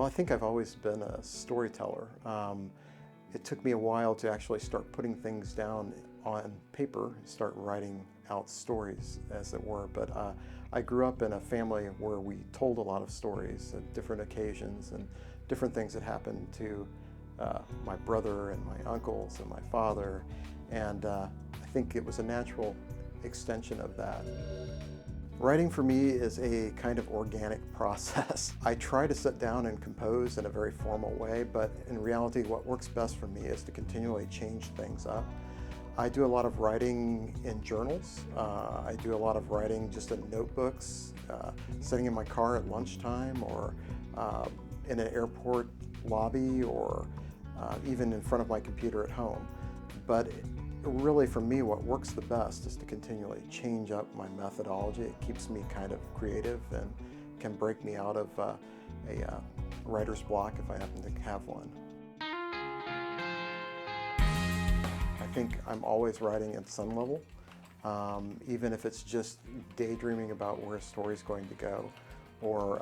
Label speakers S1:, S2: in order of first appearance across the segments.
S1: I think I've always been a storyteller. It took me a while to actually start putting things down on paper, start writing out stories, as it were. But I grew up in a family where we told a lot of stories at different occasions and different things that happened to my brother and my uncles and my father. And I think it was a natural extension of that. Writing for me is a kind of organic process. I try to sit down and compose in a very formal way, but in reality what works best for me is to continually change things up. I do a lot of writing in journals. I do a lot of writing just in notebooks, sitting in my car at lunchtime, or in an airport lobby, or even in front of my computer at home. But really, for me, what works the best is to continually change up my methodology. It keeps me kind of creative and can break me out of a writer's block if I happen to have one. I think I'm always writing at some level, even if it's just daydreaming about where a story's going to go, or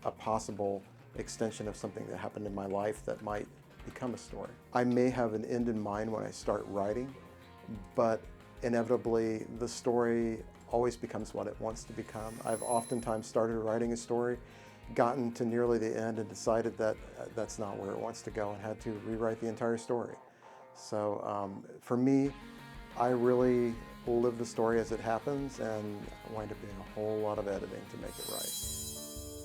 S1: a possible extension of something that happened in my life that might become a story. I may have an end in mind when I start writing, but inevitably the story always becomes what it wants to become. I've oftentimes started writing a story, gotten to nearly the end and decided that that's not where it wants to go and had to rewrite the entire story. So for me, I really live the story as it happens and wind up doing a whole lot of editing to make it right.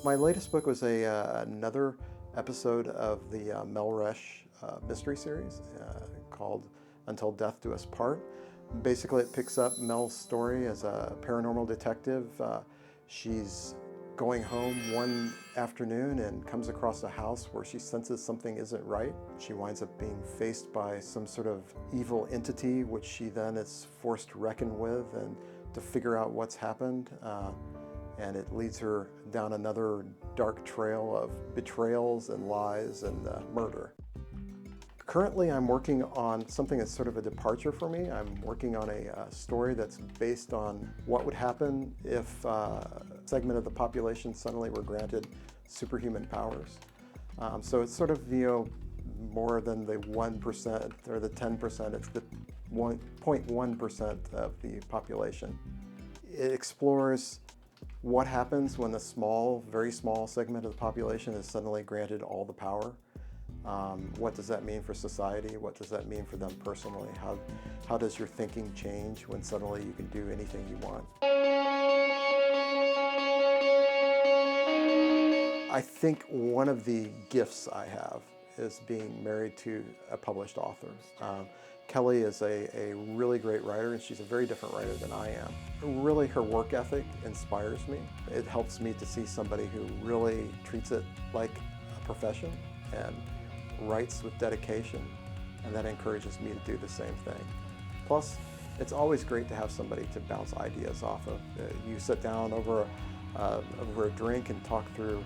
S1: My latest book was another episode of the Mel Resch mystery series called Until Death Do Us Part. Basically, it picks up Mel's story as a paranormal detective. She's going home one afternoon and comes across a house where she senses something isn't right. She winds up being faced by some sort of evil entity, which she then is forced to reckon with and to figure out what's happened. And it leads her down another dark trail of betrayals and lies and murder. Currently, I'm working on something that's sort of a departure for me. I'm working on a story that's based on what would happen if a segment of the population suddenly were granted superhuman powers. So it's sort of, more than the 1% or the 10%, it's the 0.1% of the population. It explores what happens when a very small segment of the population is suddenly granted all the power. What does that mean for society? What does that mean for them personally? How does your thinking change when suddenly you can do anything you want? I think one of the gifts I have is being married to a published author. Kelly is a really great writer, and she's a very different writer than I am. Really, her work ethic inspires me. It helps me to see somebody who really treats it like a profession and writes with dedication, and that encourages me to do the same thing. Plus, it's always great to have somebody to bounce ideas off of. You sit down over a drink and talk through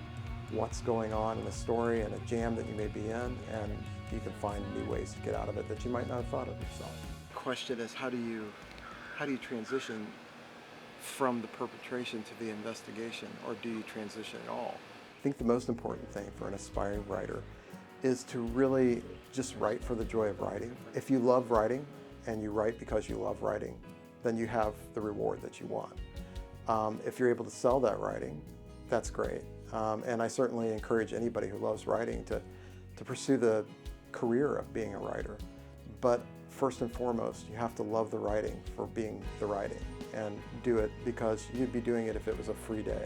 S1: what's going on in a story and a jam that you may be in, and you can find new ways to get out of it that you might not have thought of yourself. The question is, how do you transition from the perpetration to the investigation, or do you transition at all? I think the most important thing for an aspiring writer is to really just write for the joy of writing. If you love writing and you write because you love writing, then you have the reward that you want. If you're able to sell that writing, that's great. And I certainly encourage anybody who loves writing to pursue the career of being a writer. But first and foremost, you have to love the writing for being the writing, and do it because you'd be doing it if it was a free day.